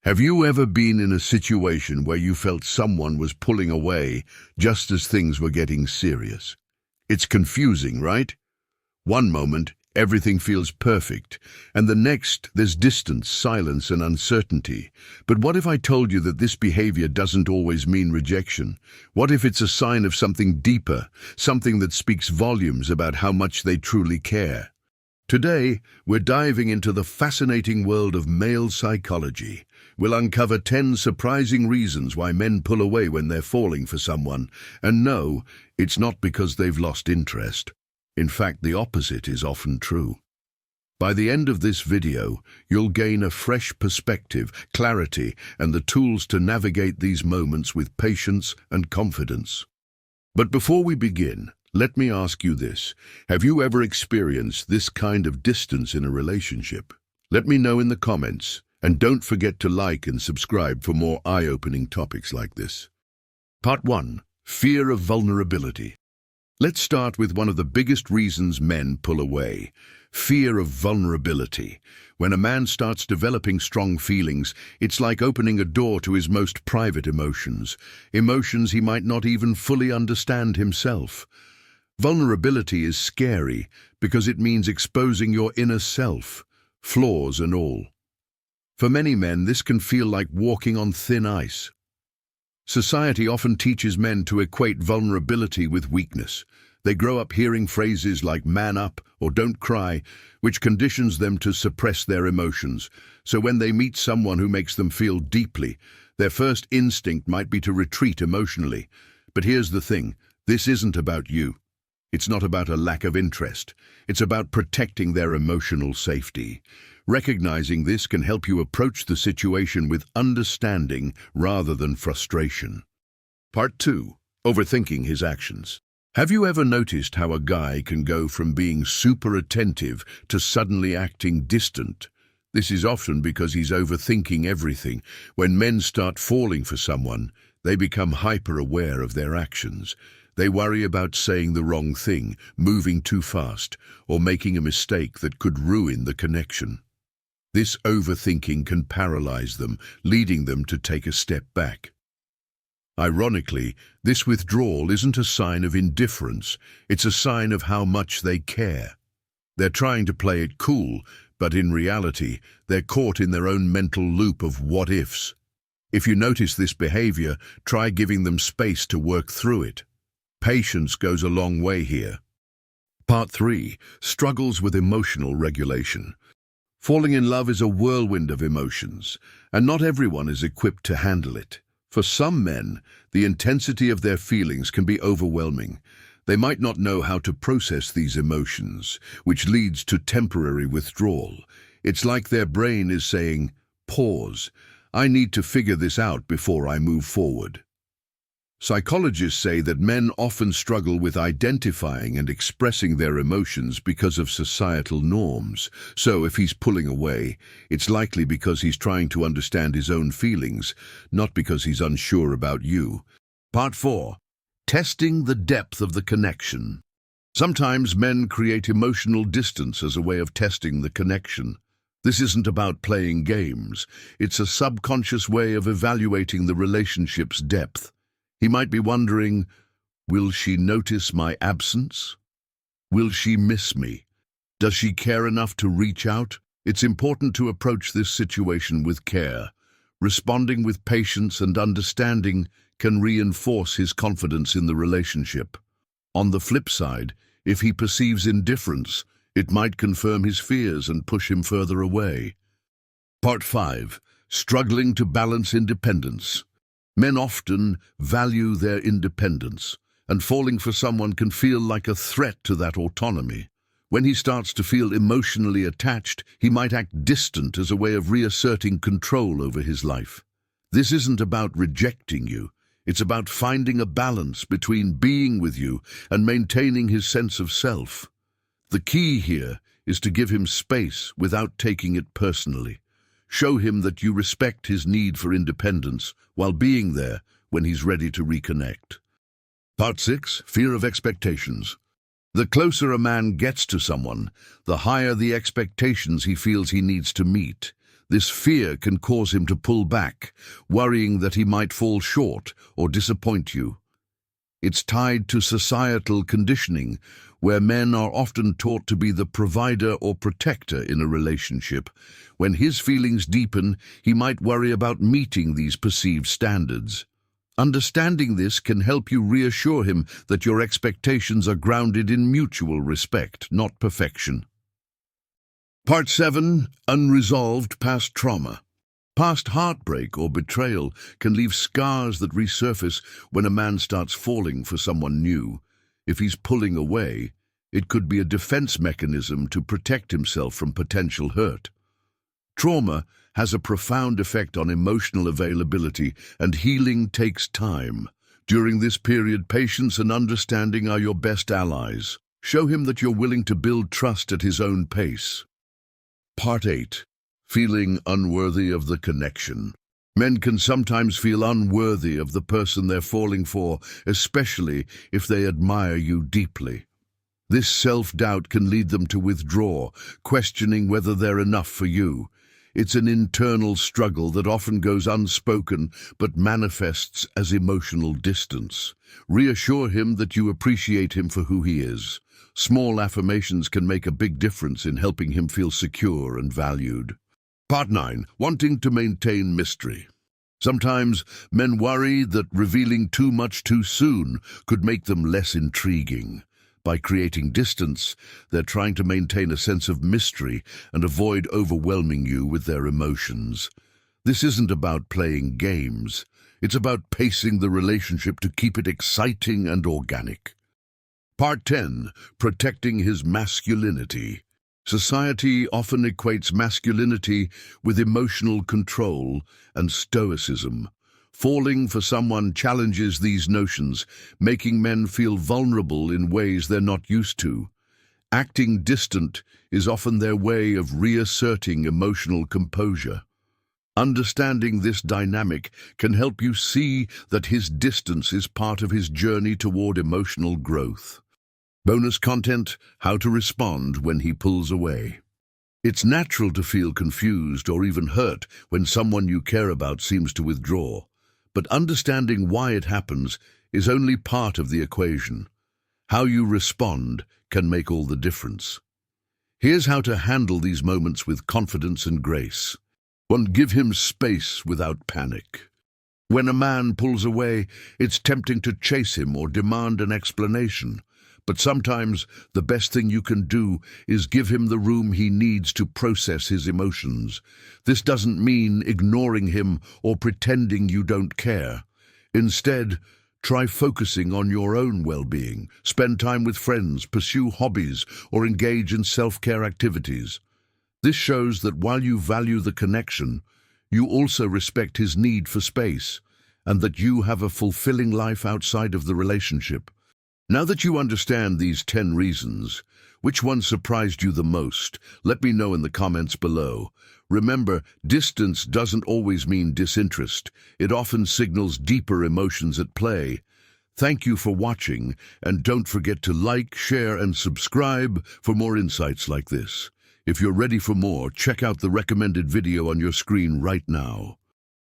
Have you ever been in a situation where you felt someone was pulling away just as things were getting serious? It's confusing, right? One moment, everything feels perfect, and the next, there's distance, silence, and uncertainty. But what if I told you that this behavior doesn't always mean rejection? What if it's a sign of something deeper, something that speaks volumes about how much they truly care? Today, we're diving into the fascinating world of male psychology. We'll uncover 10 surprising reasons why men pull away when they're falling for someone. And no, it's not because they've lost interest. In fact, the opposite is often true. By the end of this video, you'll gain a fresh perspective, clarity, and the tools to navigate these moments with patience and confidence. But before we begin, let me ask you this. Have you ever experienced this kind of distance in a relationship? Let me know in the comments, and don't forget to like and subscribe for more eye-opening topics like this. Part 1. Fear of vulnerability. Let's start with one of the biggest reasons men pull away: fear of vulnerability. When a man starts developing strong feelings, it's like opening a door to his most private emotions he might not even fully understand himself. Vulnerability is scary because it means exposing your inner self, flaws and all. For many men, this can feel like walking on thin ice. Society often teaches men to equate vulnerability with weakness. They grow up hearing phrases like "man up" or "don't cry," which conditions them to suppress their emotions. So when they meet someone who makes them feel deeply, their first instinct might be to retreat emotionally. But here's the thing, this isn't about you. It's not about a lack of interest. It's about protecting their emotional safety. Recognizing this can help you approach the situation with understanding rather than frustration. Part 2. Overthinking his actions. Have you ever noticed how a guy can go from being super attentive to suddenly acting distant? This is often because he's overthinking everything. When men start falling for someone, they become hyper-aware of their actions. They worry about saying the wrong thing, moving too fast, or making a mistake that could ruin the connection. This overthinking can paralyze them, leading them to take a step back. Ironically, this withdrawal isn't a sign of indifference, it's a sign of how much they care. They're trying to play it cool, but in reality, they're caught in their own mental loop of what-ifs. If you notice this behavior, try giving them space to work through it. Patience goes a long way here. Part 3. Struggles with emotional regulation. Falling in love is a whirlwind of emotions, and not everyone is equipped to handle it. For some men, the intensity of their feelings can be overwhelming. They might not know how to process these emotions, which leads to temporary withdrawal. It's like their brain is saying, "Pause. I need to figure this out before I move forward." Psychologists say that men often struggle with identifying and expressing their emotions because of societal norms. So if he's pulling away, it's likely because he's trying to understand his own feelings, not because he's unsure about you. Part 4. Testing the depth of the connection. Sometimes men create emotional distance as a way of testing the connection. This isn't about playing games. It's a subconscious way of evaluating the relationship's depth. He might be wondering, will she notice my absence? Will she miss me? Does she care enough to reach out? It's important to approach this situation with care. Responding with patience and understanding can reinforce his confidence in the relationship. On the flip side, if he perceives indifference, it might confirm his fears and push him further away. Part 5. Struggling to balance independence. Men often value their independence, and falling for someone can feel like a threat to that autonomy. When he starts to feel emotionally attached, he might act distant as a way of reasserting control over his life. This isn't about rejecting you. It's about finding a balance between being with you and maintaining his sense of self. The key here is to give him space without taking it personally. Show him that you respect his need for independence while being there when he's ready to reconnect. Part 6. Fear of expectations. The closer a man gets to someone, the higher the expectations he feels he needs to meet. This fear can cause him to pull back, worrying that he might fall short or disappoint you. It's tied to societal conditioning, where men are often taught to be the provider or protector in a relationship. When his feelings deepen, he might worry about meeting these perceived standards. Understanding this can help you reassure him that your expectations are grounded in mutual respect, not perfection. Part 7. Unresolved past trauma. Past heartbreak or betrayal can leave scars that resurface when a man starts falling for someone new. If he's pulling away, it could be a defense mechanism to protect himself from potential hurt. Trauma has a profound effect on emotional availability, and healing takes time. During this period, patience and understanding are your best allies. Show him that you're willing to build trust at his own pace. Part 8. Feeling unworthy of the connection. Men can sometimes feel unworthy of the person they're falling for, especially if they admire you deeply. This self-doubt can lead them to withdraw, questioning whether they're enough for you. It's an internal struggle that often goes unspoken but manifests as emotional distance. Reassure him that you appreciate him for who he is. Small affirmations can make a big difference in helping him feel secure and valued. Part 9. Wanting to maintain mystery. Sometimes men worry that revealing too much too soon could make them less intriguing. By creating distance, they're trying to maintain a sense of mystery and avoid overwhelming you with their emotions. This isn't about playing games. It's about pacing the relationship to keep it exciting and organic. Part 10. Protecting his masculinity. Society often equates masculinity with emotional control and stoicism. Falling for someone challenges these notions, making men feel vulnerable in ways they're not used to. Acting distant is often their way of reasserting emotional composure. Understanding this dynamic can help you see that his distance is part of his journey toward emotional growth. Bonus content: how to respond when he pulls away. It's natural to feel confused or even hurt when someone you care about seems to withdraw. But understanding why it happens is only part of the equation. How you respond can make all the difference. Here's how to handle these moments with confidence and grace. 1. Give him space without panic. When a man pulls away, it's tempting to chase him or demand an explanation. But sometimes the best thing you can do is give him the room he needs to process his emotions. This doesn't mean ignoring him or pretending you don't care. Instead, try focusing on your own well-being. Spend time with friends, pursue hobbies, or engage in self-care activities. This shows that while you value the connection, you also respect his need for space, and that you have a fulfilling life outside of the relationship. Now that you understand these 10 reasons, which one surprised you the most? Let me know in the comments below. Remember, distance doesn't always mean disinterest. It often signals deeper emotions at play. Thank you for watching, and don't forget to like, share, and subscribe for more insights like this. If you're ready for more, check out the recommended video on your screen right now.